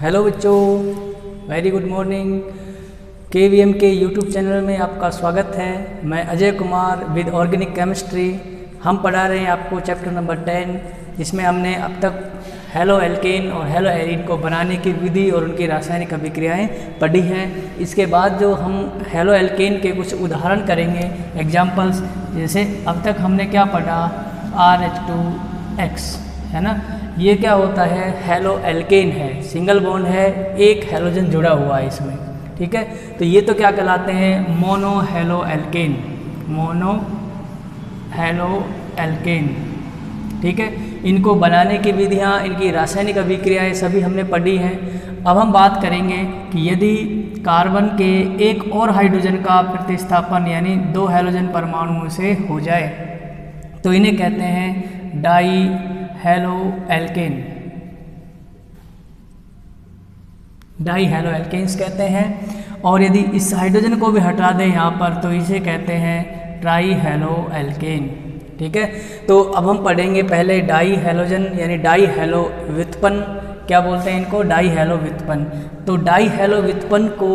Hello बच्चों, very good morning. KVM के YouTube channel में आपका स्वागत है। मैं Ajay Kumar with organic chemistry. हम पढ़ा रहे हैं आपको चैप्टर नंबर 10, जिसमें हमने अब तक हेलो एल्केन और हेलो एरीन को बनाने की विधि और उनकी रासायनिक अभिक्रियाएं पढ़ी हैं। इसके बाद जो हम हेलो एल्केन के कुछ उदाहरण करेंगे, एग्जाम्पल्स, जैसे अब तक हमने क्या पढ़ा, RH2X है ना। ये क्या होता है, हेलो एल्केन है, सिंगल बॉन्ड है, एक हेलोजन जुड़ा हुआ है इसमें, ठीक है। तो ये तो क्या कहलाते हैं, mono halo alkane, mono halo alkane, ठीक है। इनको बनाने की विधियाँ, इनकी रासायनिक अभिक्रियाएं सभी हमने पढ़ी हैं। अब हम बात करेंगे कि यदि कार्बन के एक और हाइड्रोजन का प्रतिस्थापन यानी दो हेलोजन परमाणुओं से हो जाए तो इन्हें कहते हैं di halo alkane, di halo alkanes कहते हैं। और यदि इस हाइड्रोजन को भी हटा दें यहाँ पर तो इसे कहते हैं ट्राई हेलो एल्केन, ठीक है। तो अब हम पढ़ेंगे पहले डाई हेलोजन यानी डाई हेलो व्युत्पन्न, क्या बोलते हैं इनको, डाई हेलो व्युत्पन्न। तो डाई हेलो व्युत्पन्न को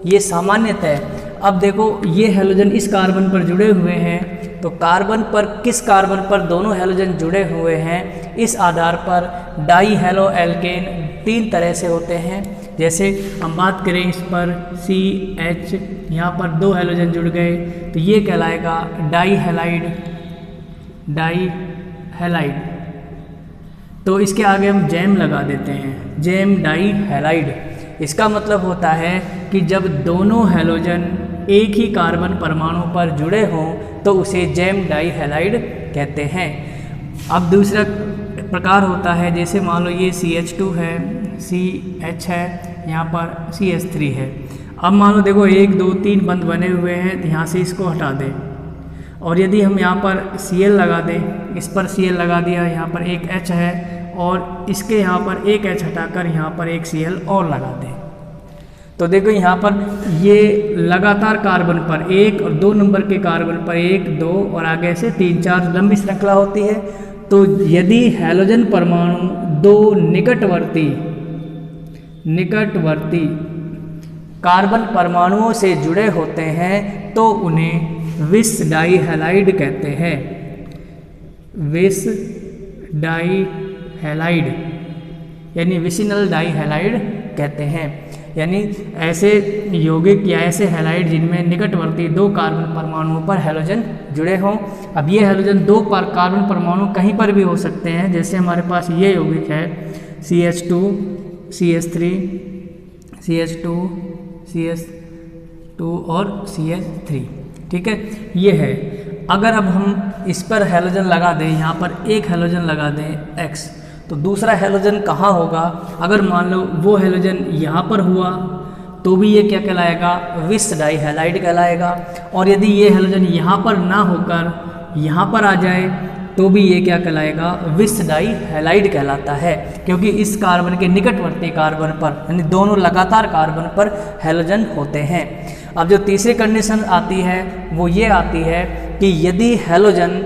ये सामान्यतः, अब देखो ये हेलोजन इस कार्बन पर जुड़े हुए हैं, तो कार्बन पर किस कार्बन पर दोनों हेलोजन जुड़े हुए हैं, इस आधार पर डाई हेलो एल्केन तीन तरह से होते हैं। जैसे हम बात करें इस पर CH, यहाँ पर दो हेलोजन जुड़ गए तो ये कहलाएगा डाई हैलाइड, डाई हैलाइड। तो इसके आगे हम जैम लगा देते हैं, जैम डाई हैलाइड। इसका मतलब होता है कि जब दोनों हेलोजन एक ही कार्बन परमाणु पर जुड़े हों तो उसे जैम डाई हैलाइड कहते हैं। अब दूसरा प्रकार होता है, जैसे मान लो ये CH2 है, CH है, यहाँ पर CH3 है। अब मान लो देखो 1 2 3 बंध बने हुए हैं, तो यहाँ से इसको हटा दें और यदि हम यहाँ पर Cl लगा दें, इस पर Cl लगा दिया, यहाँ पर एक H है और इसके यहाँ पर एक H हटाकर यहाँ पर एक Cl और लगा दें, तो देखो यहाँ पर ये लगातार कार्बन पर 1 और 2 नंबर के कार्बन पर 1 2 और आगे से 3 4 लंबी श्रृंखला होती है। तो यदि हैलोजन परमाणु दो निकटवर्ती कार्बन परमाणुओं से जुड़े होते हैं तो उन्हें विस डाई हैलाइड कहते हैं, विस डाई हैलाइड यानी विसिनल डाई हैलाइड कहते हैं। यानी ऐसे यौगिक या ऐसे हैलाइड जिनमें निकटवर्ती दो कार्बन परमाणुओं पर हेलोजन जुड़े हों। अब ये हेलोजन दो कार्बन परमाणु कहीं पर भी हो सकते हैं, जैसे हमारे पास ये यौगिक है CH2 CH3 CH2 CH2 और CH3, ठीक है, ये है। अगर अब हम इस पर हेलोजन लगा दें, यहाँ पर एक हेलोजन लगा दें X, तो दूसरा हेलोजन कहाँ होगा, अगर मान लो वो हेलोजन यहाँ पर हुआ तो भी ये क्या कहलाएगा, विस डाई हैलाइड कहलाएगा। और यदि ये हेलोजन यहाँ पर ना होकर यहाँ पर आ जाए तो भी ये क्या कहलाएगा, विस डाई हैलाइड कहलाता है, क्योंकि इस कार्बन के निकटवर्ती कार्बन पर यानी दोनों लगातार कार्बन पर हेलोजन होते हैं। अब जो तीसरी कंडीशन आती है वो ये आती है कि यदि हेलोजन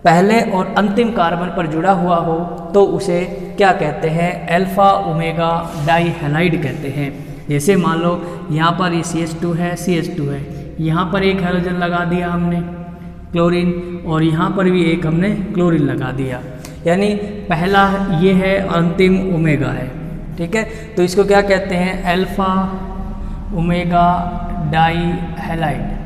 पहले और अंतिम कार्बन पर जुड़ा हुआ हो तो उसे क्या कहते हैं, अल्फा ओमेगा डाई हैलाइड कहते हैं। जैसे मान लो यहाँ पर ये CH2 है, CH2 है, यहाँ पर एक हेलोजन लगा दिया हमने क्लोरीन और यहाँ पर भी एक हमने क्लोरीन लगा दिया, यानी पहला ये है और अंतिम ओमेगा है, ठीक है। तो इसको क्या कहते हैं, अल्फा ओमेगा डाई हैलाइड।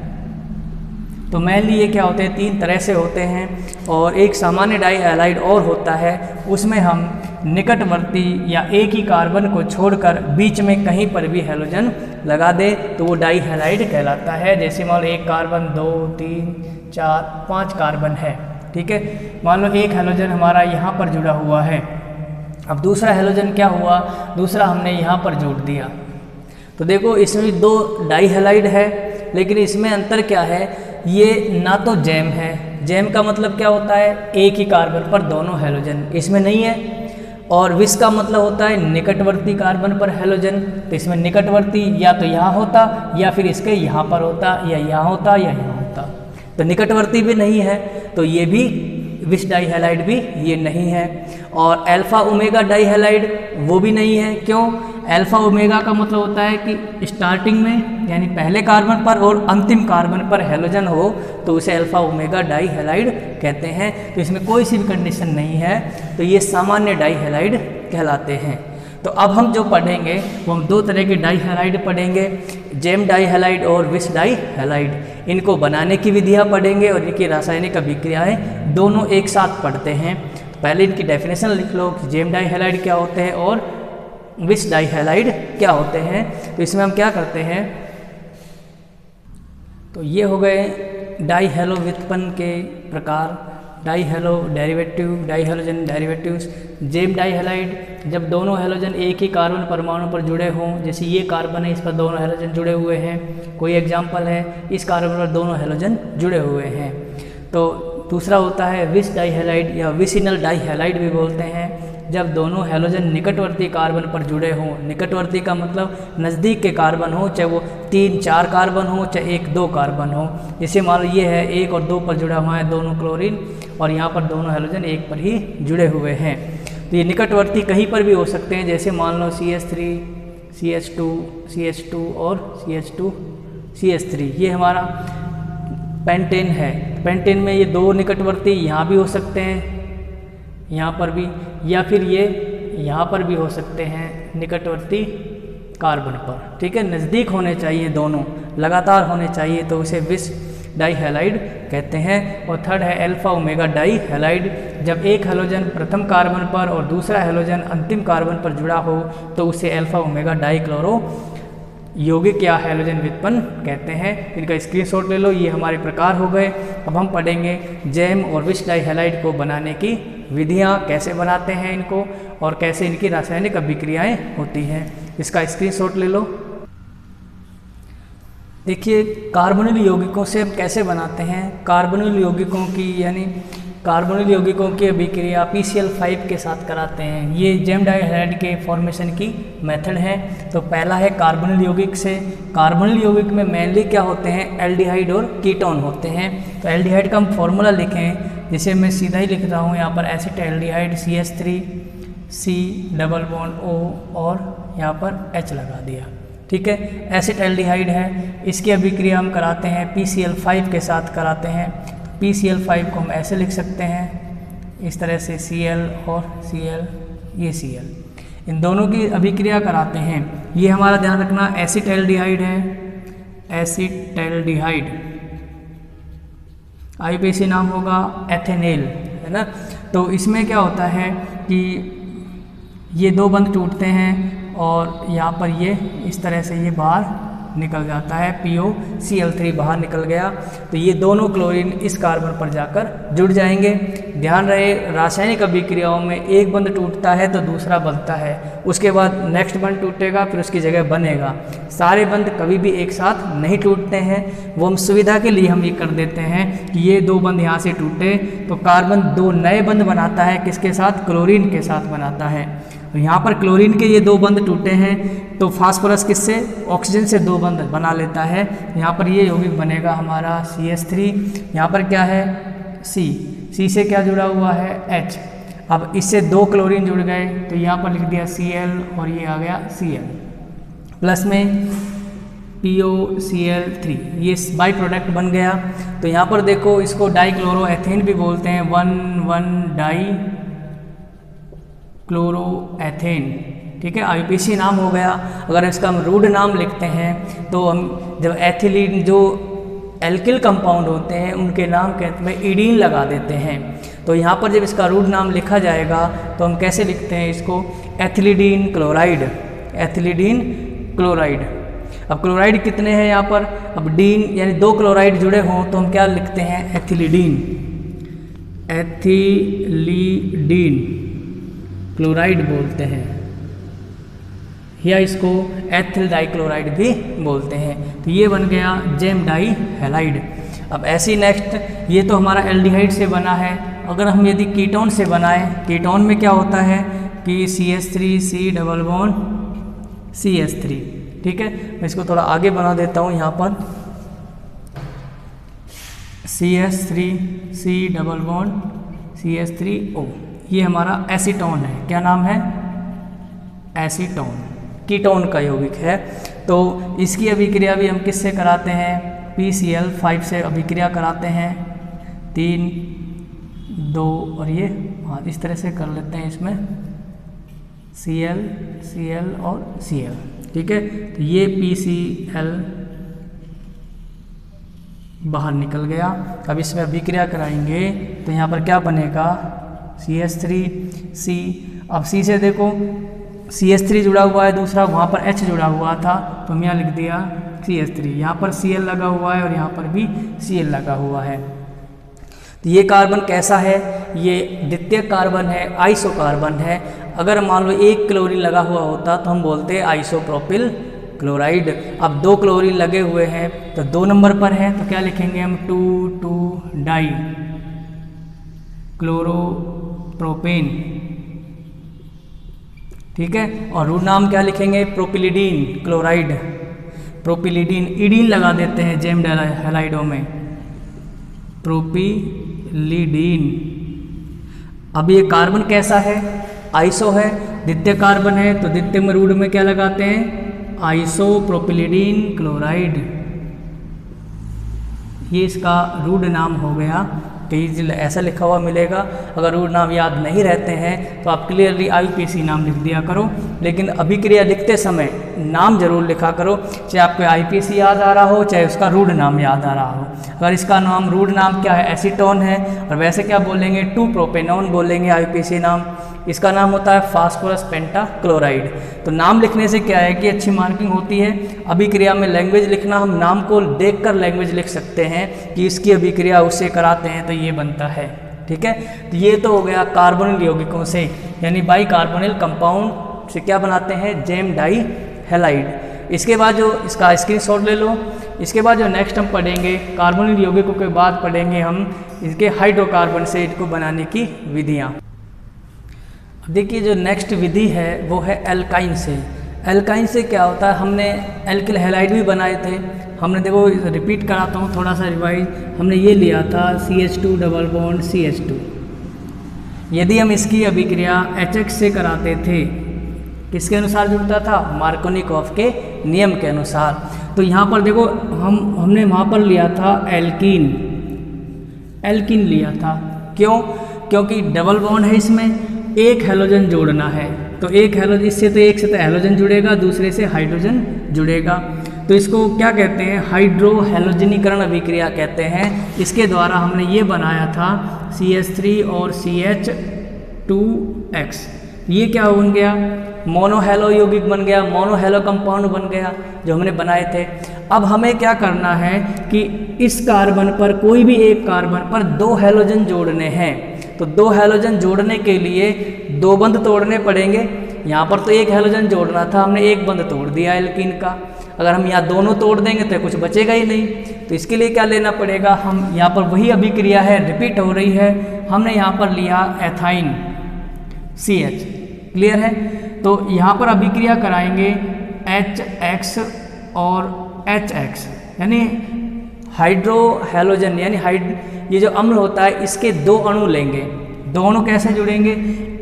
तो मेनली ये क्या होते हैं, तीन तरह से होते हैं। और एक सामान्य डाई हैलाइड और होता है, उसमें हम निकटवर्ती या एक ही कार्बन को छोड़कर बीच में कहीं पर भी हेलोजन लगा दे तो वो डाई हैलाइड कहलाता है। जैसे मान लो एक कार्बन 2 3 4 5 कार्बन है, ठीक है। मान लो एक हेलोजन हमारा यहाँ पर जुड़ा हुआ है, अब दूसरा हेलोजन क्या हुआ, दूसरा हमने यहाँ पर जोड़ दिया, तो देखो इसमें दो डाई हैलाइड है, लेकिन इसमें अंतर क्या है, ये ना तो जैम है, जैम का मतलब क्या होता है, एक ही कार्बन पर दोनों हेलोजन, इसमें नहीं है। और विस का मतलब होता है निकटवर्ती कार्बन पर हेलोजन, तो इसमें निकटवर्ती या तो यहाँ होता या फिर इसके यहाँ पर होता या यहाँ होता या यहाँ होता, तो निकटवर्ती भी नहीं है, तो ये भी विस डाई हैलाइड भी ये नहीं है। और अल्फा ओमेगा डाई हैलाइड वो भी नहीं है। क्यों? अल्फा ओमेगा का मतलब होता है कि स्टार्टिंग में यानी पहले कार्बन पर और अंतिम कार्बन पर हैलोजन हो तो उसे अल्फा ओमेगा डाई हैलाइड कहते हैं। तो इसमें कोई सी भी कंडीशन नहीं है, तो ये सामान्य डाई हैलाइड कहलाते हैं। तो अब हम जो पढ़ेंगे वो हम दो तरह के डाई हैलाइड पढ़ेंगे, जेम डाई हैलाइड और विस डाई हैलाइड। इनको बनाने की विधियाँ पढ़ेंगे और इनकी रासायनिक अभिक्रियाएँ दोनों एक साथ पढ़ते हैं। तो पहले इनकी डेफिनेशन लिख लो कि जेम डाई हैलाइड क्या होते हैं और विस डाई हैलाइड क्या होते हैं। तो इसमें हम क्या करते हैं, तो ये हो गए डाई हैलो व्युत्पन्न के प्रकार, di halo derivative, di halogen derivatives. Gem di halide जब दोनों हैलोजन एक ही कार्बन परमाणु पर जुड़े हों, जैसे ये कार्बन है इस पर दोनों हैलोजन जुड़े हुए हैं, कोई एग्जांपल है इस कार्बन पर दोनों हैलोजन जुड़े हुए हैं। तो दूसरा होता है विस डाई हैलाइड या विसिनल डाई हैलाइड भी बोलते हैं, जब दोनों हैलोजन निकटवर्ती कार्बन पर जुड़े हों। निकटवर्ती का मतलब नज़दीक के कार्बन हो, चाहे वो 3-4 कार्बन हो चाहे 1-2 कार्बन हो। जैसे मान लो ये है 1 और 2 पर जुड़ा हुआ है दोनों क्लोरीन, और यहाँ पर दोनों हैलोजन 1 पर ही जुड़े हुए हैं। तो ये निकटवर्ती कहीं पर भी हो सकते हैं, जैसे मान लो CH3 CH2 CH2 और CH2 CH3, ये हमारा पेंटेन है। पेंटेन में ये दो निकटवर्ती यहाँ भी हो सकते हैं, यहाँ पर भी, या फिर ये यहाँ पर भी हो सकते हैं निकटवर्ती कार्बन पर। ठीक है, नज़दीक होने चाहिए, दोनों लगातार होने चाहिए, तो उसे विस डाई हैलाइड कहते हैं। और थर्ड है अल्फा ओमेगा डाई हैलाइड, जब एक हैलोजन प्रथम कार्बन पर और दूसरा हैलोजन अंतिम कार्बन पर जुड़ा हो तो उसे अल्फा ओमेगा डाई क्लोरो यौगिक या हैलोजन व्युत्पन्न कहते हैं। इनका स्क्रीनशॉट ले लो, ये हमारे प्रकार हो गए। अब हम पढ़ेंगे जेम और विस डाई हैलाइड को बनाने की विधियाँ, कैसे बनाते हैं इनको और कैसे इनकी रासायनिक अभिक्रियाएँ होती हैं। इसका स्क्रीनशॉट ले लो। देखिए कार्बोनिल यौगिकों से हम कैसे बनाते हैं। कार्बोनिल यौगिकों की यानी कार्बोनिल यौगिकों की अभिक्रिया PCl5 के साथ कराते हैं। ये जेम डाई हैलाइड के फॉर्मेशन की मेथड है। तो पहला है कार्बोनिल यौगिक से। कार्बोनिल यौगिक में मेनली क्या होते हैं, एल्डिहाइड और कीटोन होते हैं। तो एल्डिहाइड का हम फॉर्मूला लिखें, जिसे मैं सीधा ही लिख रहा हूँ यहाँ पर acetaldehyde CH3 C double bond O और यहाँ पर H लगा दिया। ठीक है, एसिटाल्डिहाइड है, इसकी अभिक्रिया हम कराते हैं PCl5 के साथ कराते हैं। PCl5 को हम ऐसे लिख सकते हैं इस तरह से, Cl और Cl, ये Cl, इन दोनों की अभिक्रिया कराते हैं। ये हमारा ध्यान रखना एसिटाल्डिहाइड है, एसिटाल्डिहाइड, IUPAC नाम होगा एथेनेल, है ना। तो इसमें क्या होता है कि ये दो बंध टूटते हैं और यहाँ पर ये इस तरह से ये बाहर निकल जाता है, POCl3 बाहर निकल गया। तो ये दोनों क्लोरीन इस कार्बन पर जाकर जुड़ जाएंगे। ध्यान रहे रासायनिक अभिक्रियाओं में एक बंध टूटता है तो दूसरा बनता है, उसके बाद नेक्स्ट बंध टूटेगा फिर उसकी जगह बनेगा। सारे बंध कभी भी एक साथ नहीं टूटते हैं, वो हम सुविधा के लिए हम ये कर देते हैं कि ये दो बंध यहाँ से टूटे तो कार्बन दो नए बंध बनाता है, किसके साथ, क्लोरीन के साथ बनाता है। तो यहाँ पर क्लोरीन के ये दो बंध टूटे हैं तो फास्फोरस किससे, ऑक्सीजन से दो बंध बना लेता है। यहाँ पर ये यौगिक बनेगा हमारा CH3, यहाँ पर क्या है C से क्या जुड़ा हुआ है H। अब इससे दो क्लोरीन जुड़ गए तो यहाँ पर लिख दिया Cl और ये आ गया Cl, प्लस में POCl3, ये बाई प्रोडक्ट बन गया। तो यहाँ पर देखो इसको डाइक्लोरोएथेन भी बोलते हैं, 1,1 डाई क्लोरोएथेन। ठीक है, IUPAC नाम हो गया। अगर इसका हम रूड नाम लिखते हैं तो हम जब एथिलीन जो एल्किल कंपाउंड होते हैं उनके नाम के अंत में ईडीन लगा देते हैं। तो यहाँ पर जब इसका रूड नाम लिखा जाएगा तो हम कैसे लिखते हैं इसको, एथिलीडीन क्लोराइड, एथिलीडीन क्लोराइड। अब क्लोराइड कितने हैं यहाँ पर, अब डीन यानी दो क्लोराइड जुड़े हों तो हम क्या लिखते हैं, एथिलीडीन, एथिलीडीन क्लोराइड बोलते हैं, या इसको एथिल डाइक्लोराइड भी बोलते हैं। तो ये बन गया जेम डाई हैलाइड। अब ऐसे ही नेक्स्ट, ये तो हमारा एल्डिहाइड से बना है। अगर हम यदि कीटोन से बनाएं, कीटोन में क्या होता है कि CH3 C double bond CH3। ठीक है, मैं इसको थोड़ा आगे बना देता हूँ। यहाँ पर CH3 C double bond CH3O, ये हमारा एसीटोन है। क्या नाम है? एसीटोन, कीटोन का यौगिक है। तो इसकी अभिक्रिया भी हम किससे कराते हैं? PCl5 से अभिक्रिया कराते हैं। 3, 2 और ये, हाँ इस तरह से कर लेते हैं इसमें Cl, Cl और Cl, ठीक है। तो ये PCl बाहर निकल गया। अब इसमें अभिक्रिया कराएंगे तो यहाँ पर क्या बनेगा? CH3C। अब C से देखो CH3 जुड़ा हुआ है, दूसरा वहाँ पर H जुड़ा हुआ था तो हम यहाँ लिख दिया CH3। यहाँ पर Cl लगा हुआ है और यहाँ पर भी Cl लगा हुआ है। तो ये कार्बन कैसा है? ये द्वितीय कार्बन है, आइसो कार्बन है। अगर मान लो 1 क्लोरीन लगा हुआ होता तो हम बोलते हैं आइसोप्रोपिल क्लोराइड। अब 2 क्लोरीन लगे हुए हैं तो 2 नंबर पर है, तो क्या लिखेंगे हम? 2,2 डाई क्लोरोप्रोपेन, ठीक है। और रूट नाम क्या लिखेंगे? प्रोपिलिडीन क्लोराइड, प्रोपिलिडीन। इडीन लगा देते हैं जेम हैलाइडों में, प्रोपिलिडीन। अब ये कार्बन कैसा है? आइसो है, द्वितीय कार्बन है, तो द्वितीय में रूट में क्या लगाते हैं? आइसोप्रोपिलिडीन क्लोराइड। ये इसका रूट नाम हो गया। तो ये ऐसा लिखा हुआ मिलेगा। अगर रूट नाम याद नहीं रहते हैं तो आप क्लियरली IUPAC नाम लिख दिया करो, लेकिन अभिक्रिया लिखते समय नाम जरूर लिखा करो, चाहे आपको IUPAC याद आ रहा हो चाहे उसका रूट नाम याद आ रहा हो। अगर इसका नाम रूट नाम क्या है? एसीटोन है, और वैसे क्या बोलेंगे? 2-प्रोपेनॉन बोलेंगे IUPAC नाम। इसका नाम होता है फास्फोरस पेंटाक्लोराइड। तो नाम लिखने से क्या है कि अच्छी मार्किंग होती है। अभिक्रिया में लैंग्वेज लिखना, हम नाम को देखकर लैंग्वेज लिख सकते हैं कि इसकी अभिक्रिया उससे कराते हैं तो ये बनता है, ठीक है। तो ये तो हो गया कार्बोनिल यौगिकों से, यानी बाई कार्बोनिल कंपाउंड से क्या बनाते हैं? Gem di halide. इसके बाद जो इसका स्क्रीनशॉट ले लो। इसके बाद जो नेक्स्ट हम पढ़ेंगे कार्बोनिल यौगिकों के बाद पढ़ेंगे हम इसके हाइड्रोकार्बन से इनको बनाने की विधियाँ। देखिए जो नेक्स्ट विधि है वो है एल्काइन से। एल्काइन से क्या होता है? हमने एल्किल हैलाइड भी बनाए थे। हमने देखो रिपीट कराता हूँ थोड़ा सा रिवाइज। हमने ये लिया था CH2 डबल बॉन्ड CH2। यदि हम इसकी अभिक्रिया HX से कराते थे, किसके अनुसार जुड़ता था? मार्कोनिकॉफ के नियम के अनुसार। तो यहाँ पर देखो हमने वहाँ पर लिया था एल्कीन लिया था। क्यों? क्योंकि डबल बॉन्ड है, इसमें एक हैलोजन जोड़ना है। तो एक हैलोजन, इससे तो एक से तो हैलोजन जुड़ेगा, दूसरे से हाइड्रोजन जुड़ेगा। तो इसको क्या कहते हैं? हाइड्रो हैलोजनीकरण अभिक्रिया कहते हैं। इसके द्वारा हमने ये बनाया था CH3 और CH2X। ये क्या बन गया? मोनोहैलो यौगिक बन गया, मोनोहैलो कंपाउंड बन गया जो हमने बनाए थे। अब हमें क्या करना है कि इस कार्बन पर, कोई भी एक कार्बन पर 2 हैलोजन जोड़ने हैं। तो 2 हैलोजन जोड़ने के लिए 2 बंध तोड़ने पड़ेंगे। यहाँ पर तो एक हैलोजन जोड़ना था, हमने एक बंध तोड़ दिया एल्कीन का। अगर हम यहाँ दोनों तोड़ देंगे तो कुछ बचेगा ही नहीं। तो इसके लिए क्या लेना पड़ेगा? हम यहाँ पर वही अभिक्रिया है, रिपीट हो रही है। हमने यहाँ पर लिया एथाइन CH, क्लियर है। तो यहाँ पर अभिक्रिया कराएंगे HX और HX, यानी हाइड्रो हैलोजन, यानी ये जो अम्ल होता है इसके 2 अणु लेंगे। 2 अणु कैसे जुड़ेंगे?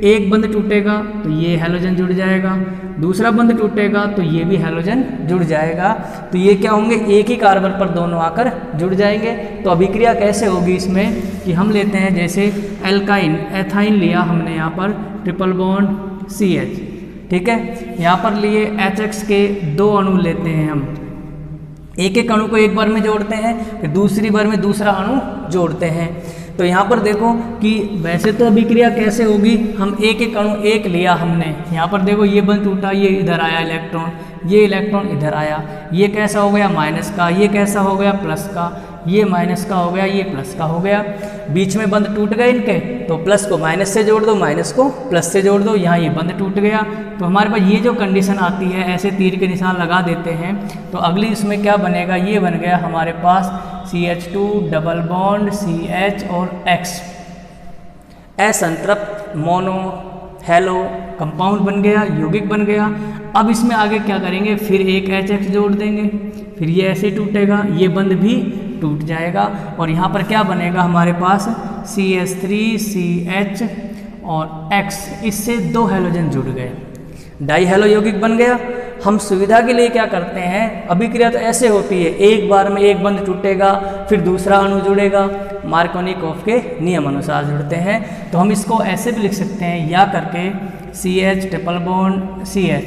एक बंध टूटेगा तो ये हैलोजन जुड़ जाएगा, दूसरा बंध टूटेगा तो ये भी हैलोजन जुड़ जाएगा। तो ये क्या होंगे? एक ही कार्बन पर दोनों आकर जुड़ जाएंगे। तो अभिक्रिया कैसे होगी इसमें कि हम लेते हैं जैसे एल्काइन, एथाइन लिया हमने यहाँ पर, ट्रिपल बॉन्ड CH, ठीक है। यहाँ पर लिए HX के 2 अणु लेते हैं हम। एक एक अणु को एक बार में जोड़ते हैं, फिर दूसरी बार में दूसरा अणु जोड़ते हैं। तो यहाँ पर देखो कि वैसे तो अभिक्रिया कैसे होगी? हम एक एक अणु एक लिया हमने, यहाँ पर देखो ये बंध टूटा, ये इधर आया इलेक्ट्रॉन, ये इलेक्ट्रॉन इधर आया, ये कैसा हो गया? माइनस का, ये कैसा हो गया? प्लस का, ये माइनस का हो गया, ये प्लस का हो गया। बीच में बंध टूट गए इनके, तो प्लस को माइनस से जोड़ दो, माइनस को प्लस से जोड़ दो, यहाँ ये बंध टूट गया। तो हमारे पास ये जो कंडीशन आती है, ऐसे तीर के निशान लगा देते हैं। तो अगली इसमें क्या बनेगा? ये बन गया हमारे पास CH2 डबल बॉन्ड CH और X, असंतृप्त मोनो हेलो कंपाउंड बन गया, यौगिक बन गया। अब इसमें आगे क्या करेंगे? फिर एक HX जोड़ देंगे, फिर ये ऐसे टूटेगा, ये बंध भी टूट जाएगा और यहाँ पर क्या बनेगा हमारे पास? CH3CH और X, इससे 2 हैलोजन जुड़ गए, डाई हैलो यौगिक बन गया। हम सुविधा के लिए क्या करते हैं, अभिक्रिया तो ऐसे होती है, एक बार में एक बंध टूटेगा, फिर दूसरा अणु जुड़ेगा, मार्कोनिकॉफ के नियम अनुसार जुड़ते हैं। तो हम इसको ऐसे भी लिख सकते हैं, या करके CH triple bond CH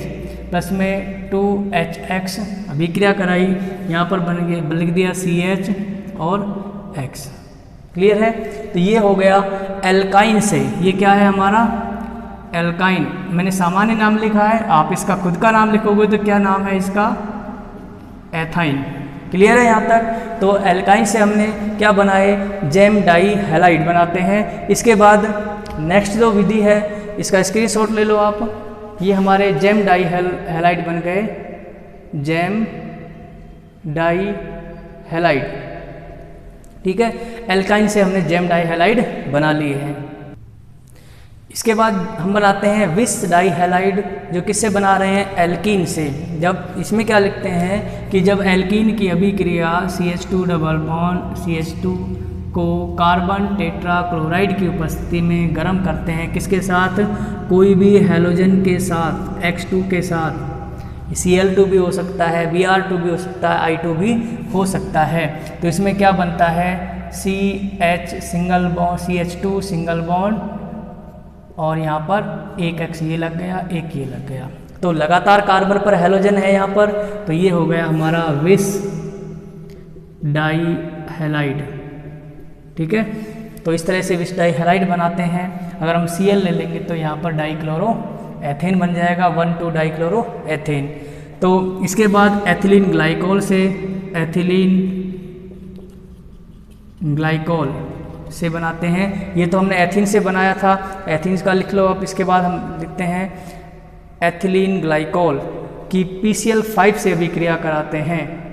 plus में 2HX, अभिक्रिया कराई, यहाँ पर लिख दिया CH और X। क्लियर है? तो ये हो गया एल्काइन से, ये क्या है हमारा एल्काइन, मैंने सामान्य नाम लिखा है, आप इसका खुद का नाम लिखोगे तो क्या नाम है इसका, एथाइन। क्लियर है यहाँ तक? तो एल्काइन से हमने क्या बनाए, जेम डाई हैलाइड बनाते हैं। इसके बाद नेक्स्ट जो विधि है, इसका स्क्रीनशॉट ले लो आप, ये हमारे जेम डाई हैलाइड बन गए, जेम डाई हैलाइड। ठीक है, एल्काइन से हमने जेम डाई हैलाइड बना लिए हैं। इसके बाद हम बनाते हैं विस डाई हैलाइड, जो किससे बना रहे हैं, एल्कीन से। जब इसमें क्या लिखते हैं कि जब एल्कीन की अभिक्रिया CH2 डबल बॉन्ड CH2 को कार्बन टेट्रा क्लोराइड की उपस्थिति में गर्म करते हैं, किसके साथ, कोई भी हैलोजन के साथ, X2 के साथ, Cl2 भी हो सकता है, Br2 भी हो सकता है, I2 भी हो सकता है। तो इसमें क्या बनता है, CH single bond, CH2 single bond और यहाँ पर एक X ये लग गया, एक ये लग गया, तो लगातार कार्बन पर हैलोजन है यहाँ पर, तो ये हो गया हमारा विस डाई हैलाइड। ठीक है, तो इस तरह से विस डाई हैलाइड बनाते हैं। अगर हम Cl ले लेंगे तो यहाँ पर डाईक्लोरो एथेन बन जाएगा, 1,2 डाईक्लोरो एथेन। तो इसके बाद एथिलीन ग्लाइकोल से, एथिलीन ग्लाइकोल से बनाते हैं। ये तो हमने एथीन से बनाया था, एथीन का लिख लो आप। इसके बाद हम लिखते हैं एथिलीन ग्लाइकोल की PCl5 से अभिक्रिया कराते हैं,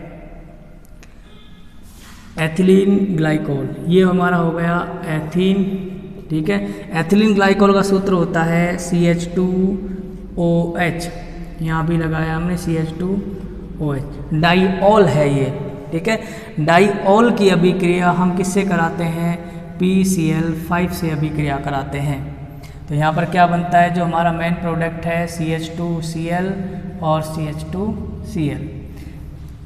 एथिलीन ग्लाइकोल, ये हमारा हो गया एथीन। ठीक है, एथिलीन ग्लाइकोल का सूत्र होता है CH2OH, यहाँ भी लगाया हमने CH2OH, डाईऑल है ये। ठीक है, डाईऑल की अभिक्रिया हम किससे कराते हैं, PCl5 से अभिक्रिया कराते हैं। तो यहाँ पर क्या बनता है, जो हमारा मेन प्रोडक्ट है CH2Cl और CH2Cl,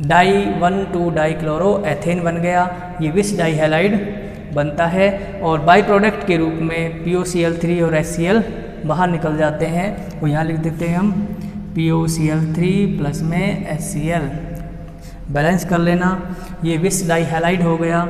डाई 1,2 डाईक्लोरो एथेन बन गया, ये विस डाई हैलाइड बनता है। और बाई प्रोडक्ट के रूप में POCl3 और HCl बाहर निकल जाते हैं, वो यहाँ लिख देते हैं हम POCl3 प्लस में HCl, बैलेंस कर लेना, ये विस डाई हैलाइड हो गया।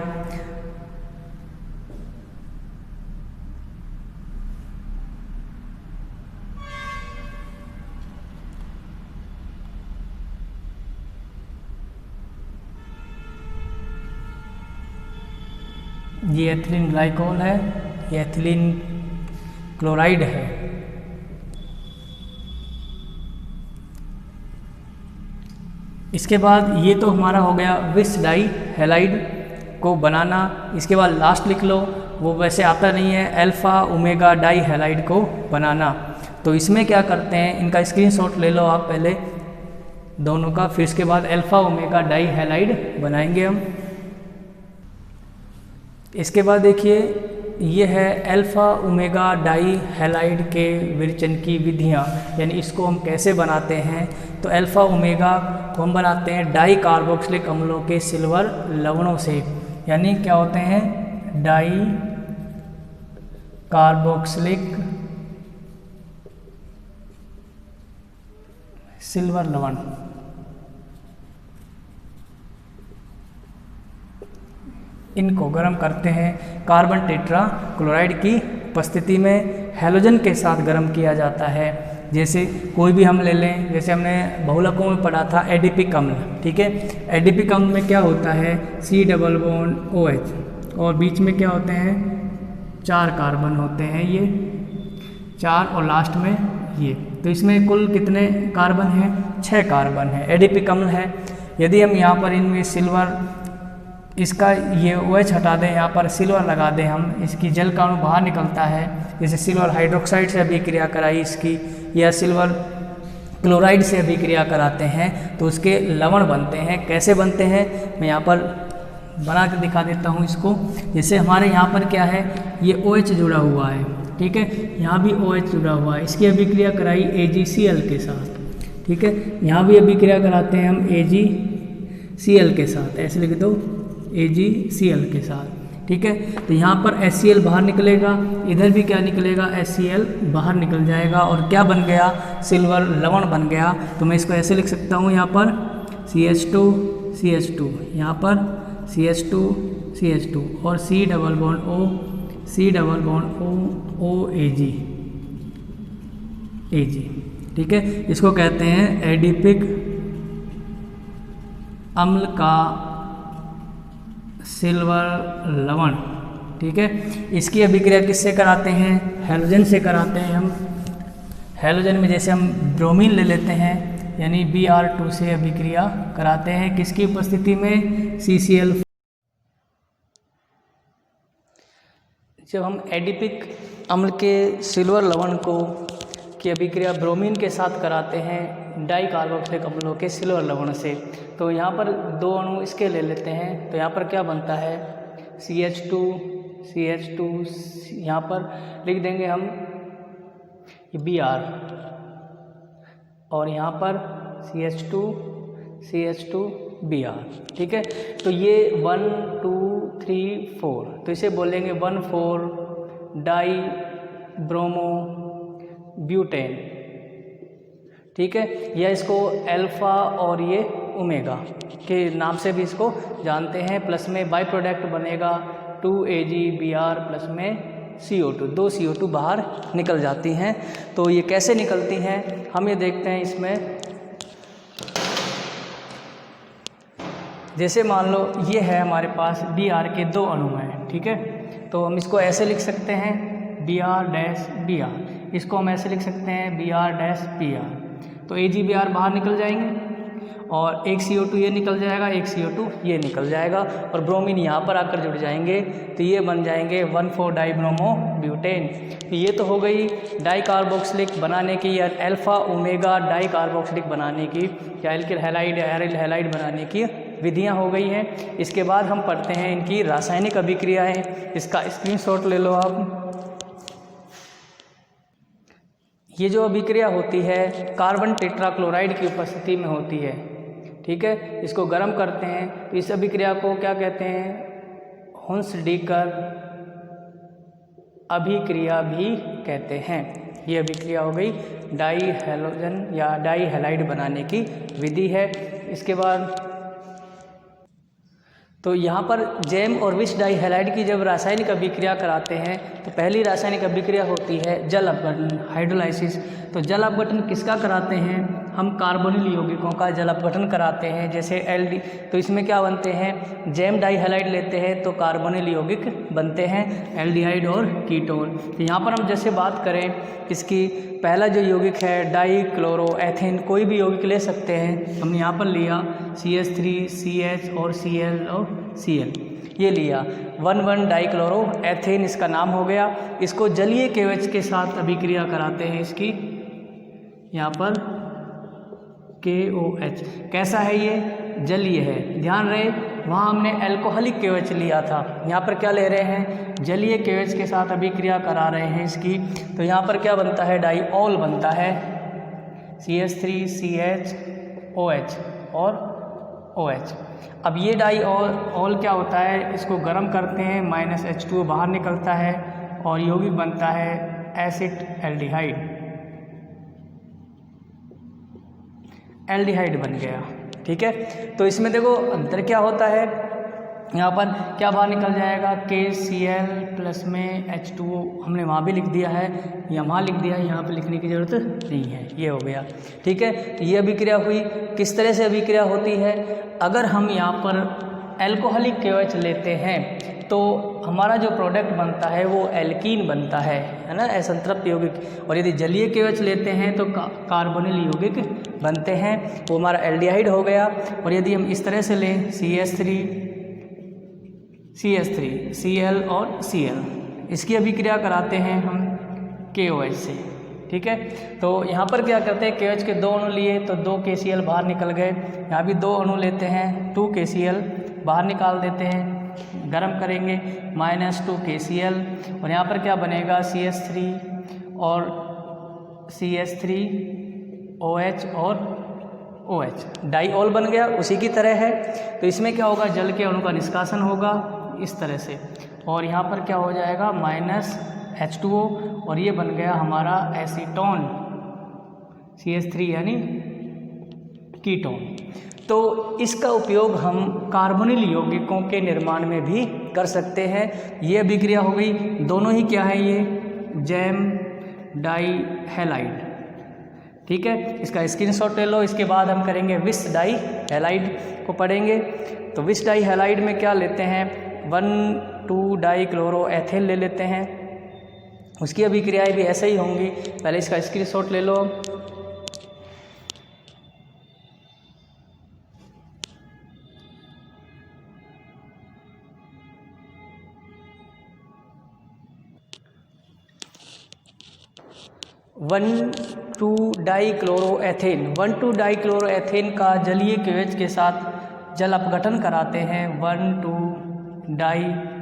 ये एथिलीन ग्लाइकोल है, ये एथिलीन क्लोराइड है। इसके बाद ये तो हमारा हो गया विस डाई हैलाइड को बनाना। इसके बाद लास्ट लिख लो, वो वैसे आता नहीं है, अल्फा ओमेगा डाई हैलाइड को बनाना। तो इसमें क्या करते हैं, इनका स्क्रीनशॉट ले लो आप पहले दोनों का, फिर इसके बाद अल्फा ओमेगा डाई हैलाइड बनाएंगे हम। इसके बाद देखिए, ये है अल्फा ओमेगा डाई हैलाइड के विरचन की विधियाँ, यानी इसको हम कैसे बनाते हैं। तो अल्फा ओमेगा को हम बनाते हैं डाई कार्बोक्सिलिक अम्लों के सिल्वर लवणों से, यानी क्या होते हैं, डाई कार्बोक्सिलिक सिल्वर लवण। इनको गर्म करते हैं कार्बन टेट्रा क्लोराइड की उपस्थिति में, हैलोजन के साथ गर्म किया जाता है। जैसे कोई भी हम ले लें, जैसे हमने बहुलकों में पढ़ा था एडिपिक अम्ल। ठीक है, एडिपिक अम्ल में क्या होता है, C डबल बॉन्ड OH, और बीच में क्या होते हैं, 4 कार्बन होते हैं, ये 4 और लास्ट में ये। तो इसमें कुल कितने कार्बन हैं, 6 कार्बन है, एडिपिक अम्ल है। यदि हम यहाँ पर इनमें सिल्वर, इसका ये OH हटा दें, यहाँ पर सिल्वर लगा दें हम, इसकी जल का अणु बाहर निकलता है। जैसे सिल्वर हाइड्रोक्साइड से अभिक्रिया कराई इसकी, या सिल्वर क्लोराइड से अभिक्रिया कराते हैं, तो उसके लवण बनते हैं। कैसे बनते हैं, मैं यहाँ पर बना के दिखा देता हूँ इसको। जैसे हमारे यहाँ पर क्या है, ये OH जुड़ा हुआ है, ठीक है, यहाँ भी OH जुड़ा हुआ है, इसकी अभिक्रिया कराई AgCl के साथ, ठीक है, यहाँ भी अभिक्रिया कराते हैं हम AgCl के साथ, ऐसे लिख दो AgCl के साथ, ठीक है। तो यहाँ पर HCl बाहर निकलेगा, इधर भी क्या निकलेगा, HCl बाहर निकल जाएगा और क्या बन गया, सिल्वर लवण बन गया। तो मैं इसको ऐसे लिख सकता हूँ, यहाँ पर CH2 CH2, यहाँ पर CH2 CH2 और C double bond O Ag, ठीक है। इसको कहते हैं एडिपिक अम्ल का सिल्वर लवण, ठीक है। इसकी अभिक्रिया किससे कराते हैं, हैलोजन से कराते हैं हम। हैलोजन में जैसे हम ब्रोमीन ले लेते हैं, यानी Br2 से अभिक्रिया कराते हैं, किसकी उपस्थिति में, CCl। जब हम एडिपिक अम्ल के सिल्वर लवण को की अभिक्रिया ब्रोमीन के साथ कराते हैं डाई कार्बोक्सिलिक अम्लों के सिल्वर लवण से, तो यहाँ पर दो अणु इसके ले लेते हैं। तो यहाँ पर क्या बनता है, CH2 यहाँ पर लिख देंगे हम Br, और यहाँ पर CH2 Br, ठीक है। तो ये 1 2 3 4, तो इसे बोलेंगे 1,4 डाई ब्रोमो ब्यूटेन, ठीक है। या इसको अल्फा और ये ओमेगा के नाम से भी इसको जानते हैं। प्लस में बाई प्रोडक्ट बनेगा 2AgBr प्लस में CO2, 2 CO2 बाहर निकल जाती हैं। तो ये कैसे निकलती हैं हम ये देखते हैं इसमें। जैसे मान लो ये है हमारे पास Br के दो अणु हैं, ठीक है। तो हम इसको ऐसे लिख सकते हैं Br', इसको हम ऐसे लिख सकते हैं Br', तो AgBr बाहर निकल जाएंगे और एक CO2 ये निकल जाएगा, एक CO2 ये निकल जाएगा और ब्रोमीन यहाँ पर आकर जुड़ जाएंगे, तो ये बन जाएंगे 1,4 डाई ब्रोमो ब्यूटेन। ये तो हो गई डाई कार्बोक्सिलिक बनाने की या अल्फा ओमेगा डाई कार्बोक्सिलिक बनाने की या एल्किल हैलाइड एरिल हैलाइड बनाने की विधियाँ हो गई हैं। इसके बाद हम पढ़ते हैं इनकी रासायनिक अभिक्रियाएँ। इसका स्क्रीनशॉट ले लो आप। ये जो अभिक्रिया होती है कार्बन टेट्राक्लोराइड की उपस्थिति में होती है, ठीक है। इसको गर्म करते हैं तो इस अभिक्रिया को क्या कहते हैं, हुंसडीकर अभिक्रिया भी कहते हैं। ये अभिक्रिया हो गई डाई हैलोजन या डाई हैलाइड बनाने की विधि है। इसके बाद तो यहाँ पर जैम और विष डाई हैलाइड की जब रासायनिक अभिक्रिया कराते हैं तो पहली रासायनिक अभिक्रिया होती है जल अपघटन, हाइड्रोलाइसिस। तो जल अपघटन किसका कराते हैं हम, कार्बोनिल यौगिकों का जल अपघटन कराते हैं। जैसे एल्डी, तो इसमें क्या बनते हैं, जैम डाई हैलाइड लेते हैं तो कार्बोनिल यौगिक बनते हैं, एल्डिहाइड और कीटोन। तो यहाँ पर हम जैसे बात करें इसकी, पहला जो यौगिक है डाई क्लोरोएथेन, कोई भी यौगिक ले सकते हैं। हमने यहाँ पर लिया CH3 CH और Cl और Cl, ये लिया 1,1 डाई क्लोरो एथेन इसका नाम हो गया। इसको जलीय KOH के साथ अभिक्रिया कराते हैं इसकी, यहाँ पर KOH कैसा है, ये जलीय है। ध्यान रहे वहाँ हमने एल्कोहलिक KOH लिया था, यहाँ पर क्या ले रहे हैं, जलीय KOH के साथ अभिक्रिया करा रहे हैं इसकी। तो यहाँ पर क्या बनता है, डाईऑल बनता है, CH3 CH OH और OH। अब ये डाईऑल क्या होता है, इसको गर्म करते हैं, -H2O बाहर निकलता है और यौगिक बनता है एसिड एल्डिहाइड बन गया, ठीक है। तो इसमें देखो अंतर क्या होता है, यहाँ पर क्या बाहर निकल जाएगा, KCl प्लस में H2O हमने वहाँ भी लिख दिया है या वहाँ लिख दिया है, यहाँ पर लिखने की ज़रूरत नहीं है, ये हो गया, ठीक है। तो ये अभिक्रिया हुई। किस तरह से अभिक्रिया होती है, अगर हम यहाँ पर एल्कोहलिक KOH लेते हैं तो हमारा जो प्रोडक्ट बनता है वो एल्कीन बनता है ना, असंतृप्त यौगिक। और यदि जलीय KOH लेते हैं तो कार्बोनिल यौगिक बनते हैं, वो हमारा एल्डिहाइड हो गया। और यदि हम इस तरह से लें CH3 Cl और Cl, इसकी अभिक्रिया कराते हैं हम KOH से, ठीक है। तो यहाँ पर क्या करते हैं, KOH के दो अणु लिए तो 2 KCl बाहर निकल गए, यहाँ भी 2 अणु लेते हैं 2 KCl बाहर निकाल देते हैं, गर्म करेंगे -2 KCl और यहाँ पर क्या बनेगा CH3 और CH3OH और OH, डाईऑल बन गया, उसी की तरह है। तो इसमें क्या होगा, जल के अणु का निष्कासन होगा इस तरह से, और यहाँ पर क्या हो जाएगा -H2O और ये बन गया हमारा एसीटोन CH3 यानी कीटोन। तो इसका उपयोग हम कार्बोनिल यौगिकों के निर्माण में भी कर सकते हैं। ये अभिक्रिया हो गई, दोनों ही क्या है, ये जैम डाई हैलाइड, ठीक है। इसका स्क्रीनशॉट ले लो। इसके बाद हम करेंगे विस डाई हैलाइड को पढ़ेंगे। तो विस डाई हैलाइड में क्या लेते हैं, 1,2 डाईक्लोरोएथेन ले लेते हैं। उसकी अभिक्रियाएं भी ऐसे ही होंगी, पहले इसका स्क्रीनशॉट ले लो। वन टू डाईक्लोरोएथेन का जलीय KOH के साथ जल अपघटन कराते हैं 1,2 डाईक्लोरोएथेन।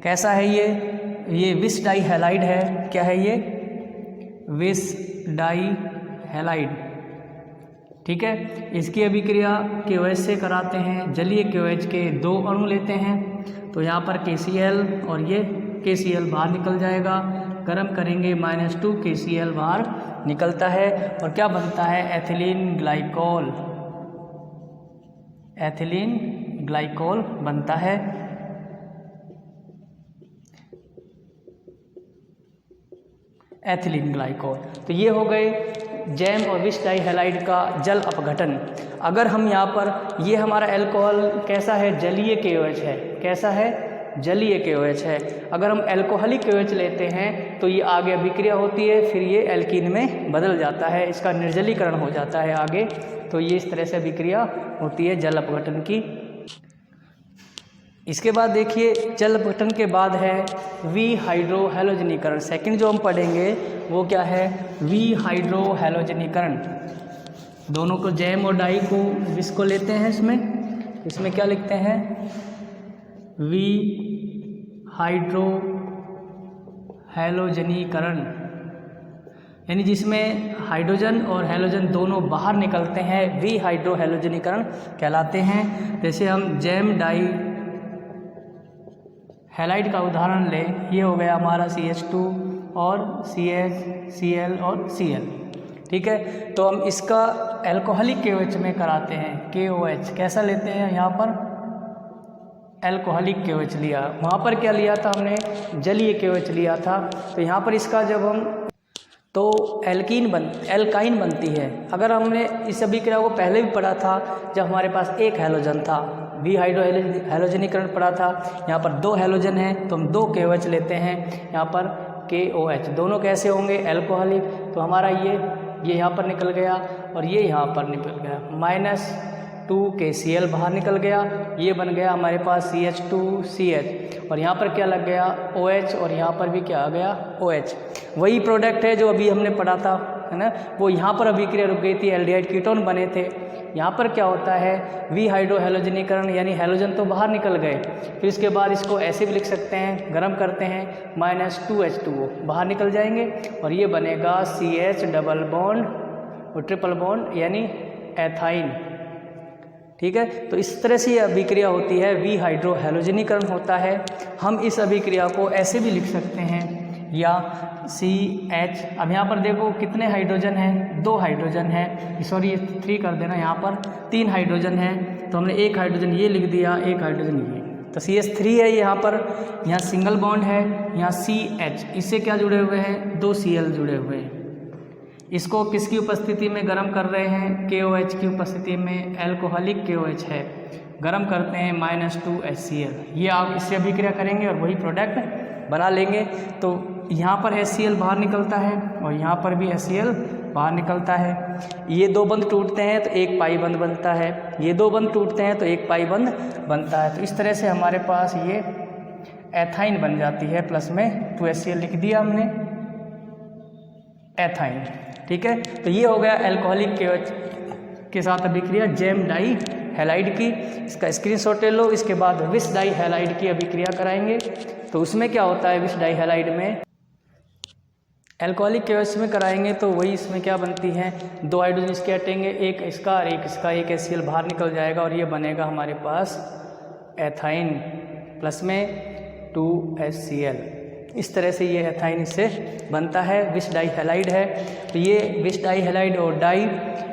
कैसा है ये विस डाई हैलाइड है। क्या है ये, विस डाई हैलाइड, ठीक है। इसकी अभिक्रिया KOH से कराते हैं, जलीय KOH के 2 अणु लेते हैं। तो यहाँ पर KCl और ये KCl बाहर निकल जाएगा, गर्म करेंगे -2 KCl बाहर निकलता है और क्या बनता है, एथिलीन ग्लाइकोल बनता है। Ethylene glycol. तो ये हो गए जैम और विस डाई हैलाइड का जल अपघटन। अगर हम यहाँ पर, ये हमारा अल्कोहल कैसा है, जलीय KOH है। कैसा है, जलीय KOH है। अगर हम एल्कोहलिक KOH लेते हैं तो ये आगे अभिक्रिया होती है, फिर ये एल्कीन में बदल जाता है, इसका निर्जलीकरण हो जाता है आगे। तो ये इस तरह से अभिक्रिया होती है जल अपघटन की। इसके बाद देखिए, जल अपघटन के बाद है विहाइड्रोहैलोजनीकरण। सेकंड जो हम पढ़ेंगे वो क्या है, विहाइड्रोहैलोजनीकरण। दोनों को, जैम और डाई को, विस को लेते हैं। इसमें क्या लिखते हैं, विहाइड्रोहैलोजनीकरण, यानी जिसमें हाइड्रोजन और हैलोजन दोनों बाहर निकलते हैं, विहाइड्रोहैलोजनीकरण कहलाते हैं। जैसे हम जैम डाई हैलाइड का उदाहरण लें, ये हो गया हमारा CH2 और CH, Cl और Cl, ठीक है। तो हम इसका एल्कोहलिक KOH में कराते हैं, KOH कैसा लेते हैं, यहाँ पर एल्कोहलिक KOH लिया, वहाँ पर क्या लिया था हमने, जलीय KOH लिया था। तो यहाँ पर इसका जब हम, तो एल्काइन बनती है। अगर हमने इस अभिक्रिया को पहले भी पढ़ा था जब हमारे पास एक हैलोजन था, विहाइड्रोहैलोजनीकरण पढ़ा था। यहाँ पर 2 हैलोजन हैं तो हम 2 KOH लेते हैं, यहाँ पर KOH। दोनों कैसे होंगे, एल्कोहलिक। तो हमारा ये यहाँ पर निकल गया और ये यहाँ पर निकल गया, -2 KCl बाहर निकल गया, ये बन गया हमारे पास CH2CH और यहाँ पर क्या लग गया, OH, और यहाँ पर भी क्या आ गया, OH। वही प्रोडक्ट है जो अभी हमने पढ़ा था, है ना। वो यहाँ पर अभिक्रिया रुक गई थी, एल्डिहाइड कीटोन बने थे। यहाँ पर क्या होता है, विहाइड्रोहैलोजनीकरण, यानी हैलोजन तो बाहर निकल गए। फिर इसके बाद इसको ऐसे भी लिख सकते हैं, गर्म करते हैं, -2H2O बाहर निकल जाएंगे और ये बनेगा CH डबल बॉन्ड और ट्रिपल बॉन्ड यानी एथाइन, ठीक है। तो इस तरह से ये अभिक्रिया होती है, विहाइड्रोहैलोजनीकरण होता है। हम इस अभिक्रिया को ऐसे भी लिख सकते हैं, या CH, अब यहाँ पर देखो कितने हाइड्रोजन हैं, 2 हाइड्रोजन हैं, सॉरी 3 कर देना, यहाँ पर 3 हाइड्रोजन हैं। तो हमने एक हाइड्रोजन ये लिख दिया, एक हाइड्रोजन ये, तो CH3 है यहाँ पर, यहाँ सिंगल बॉन्ड है, यहाँ CH, इससे क्या जुड़े हुए हैं, 2 Cl जुड़े हुए हैं। इसको किसकी उपस्थिति में गर्म कर रहे हैं, KOH की उपस्थिति में, एल्कोहलिक KOH है, गर्म करते हैं -2 HCl। ये आप इससे अभिक्रिया करेंगे और वही प्रोडक्ट बना लेंगे। तो यहाँ पर HCl बाहर निकलता है और यहाँ पर भी HCl बाहर निकलता है। ये 2 बंध टूटते हैं तो एक पाई बंध बनता है, ये 2 बंध टूटते हैं तो एक पाई बंध बनता है। तो इस तरह से हमारे पास ये एथाइन बन जाती है, प्लस में 2 HCl लिख दिया हमने, एथाइन, ठीक है। तो ये हो गया एल्कोहलिक KOH के साथ अभिक्रिया जैम डाई हैलाइड की, इसका स्क्रीनशॉट ले लो। इसके बाद विस डाई हैलाइड की अभिक्रिया कराएंगे। तो उसमें क्या होता है, विस डाई हैलाइड में एल्कोहलिक केमिस्ट्री में कराएंगे तो वही इसमें क्या बनती हैं, 2 हाइड्रोजन इसके हटेंगे, एक इसका और एक इसका, एक HCl बाहर निकल जाएगा और ये बनेगा हमारे पास एथाइन प्लस में 2HCl। इस तरह से ये एथाइन इससे बनता है, विस डाई हैलाइड है। तो ये विस डाई हैलाइड और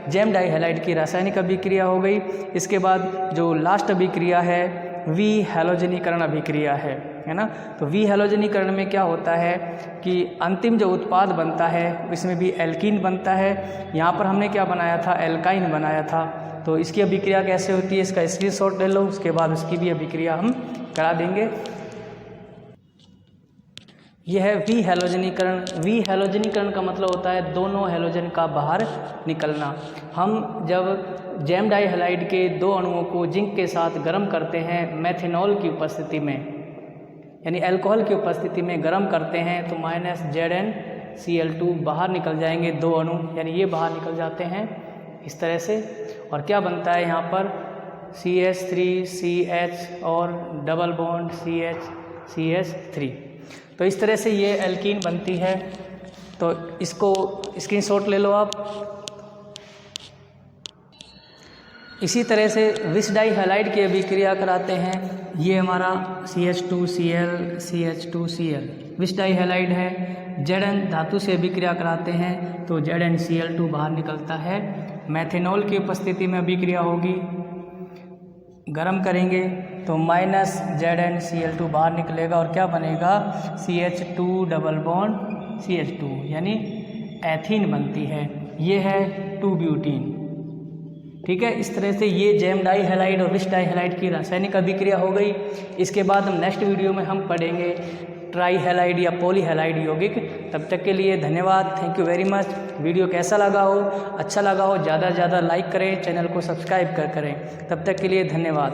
जेम डाई हैलाइड की रासायनिक अभिक्रिया हो गई। इसके बाद जो लास्ट अभिक्रिया है वी हैलोजनीकरण अभिक्रिया है ना। तो वी हैलोजनीकरण में क्या होता है कि अंतिम जो उत्पाद बनता है इसमें भी एल्कीन बनता है। यहाँ पर हमने क्या बनाया था, एल्काइन बनाया था। तो इसकी अभिक्रिया कैसे होती है, इसका स्क्रीनशॉट ले लो, उसके बाद उसकी भी अभिक्रिया हम करा देंगे। यह है वी हैलोजनीकरण। वी हैलोजनीकरण का मतलब होता है दोनों हैलोजन का बाहर निकलना। हम जब जेम डाई हैलाइड के 2 अणुओं को जिंक के साथ गर्म करते हैं मेथनॉल की उपस्थिति में, यानी अल्कोहल की उपस्थिति में गर्म करते हैं, तो -ZnCl2 बाहर निकल जाएंगे 2 अणु, यानी ये बाहर निकल जाते हैं इस तरह से। और क्या बनता है यहाँ पर CH3CH और डबल बॉन्ड CH3। तो इस तरह से ये एल्कीन बनती है। तो इसको स्क्रीनशॉट ले लो आप। इसी तरह से विस डाई हैलाइड की अभिक्रिया कराते हैं। ये हमारा CH2Cl CH2Cl विस डाई हैलाइड है। Zn धातु से अभिक्रिया कराते हैं तो ZnCl2 बाहर निकलता है। मेथनॉल की उपस्थिति में अभिक्रिया होगी, गरम करेंगे तो -ZnCl2 बाहर निकलेगा और क्या बनेगा CH2 डबल बॉन्ड CH2, यानी एथीन बनती है। ये है 2-ब्यूटीन। ठीक है, इस तरह से ये जेम डाई हैलाइड और विस डाई हैलाइड की रासायनिक अभिक्रिया हो गई। इसके बाद हम नेक्स्ट वीडियो में हम पढ़ेंगे ट्राई हैलाइड या पॉली हैलाइड यौगिक। तब तक के लिए धन्यवाद, thank you very much. Video कैसा लगा हो, अच्छा लगा हो, ज़्यादा से ज़्यादा लाइक करें, चैनल को सब्सक्राइब करें। तब तक के लिए धन्यवाद।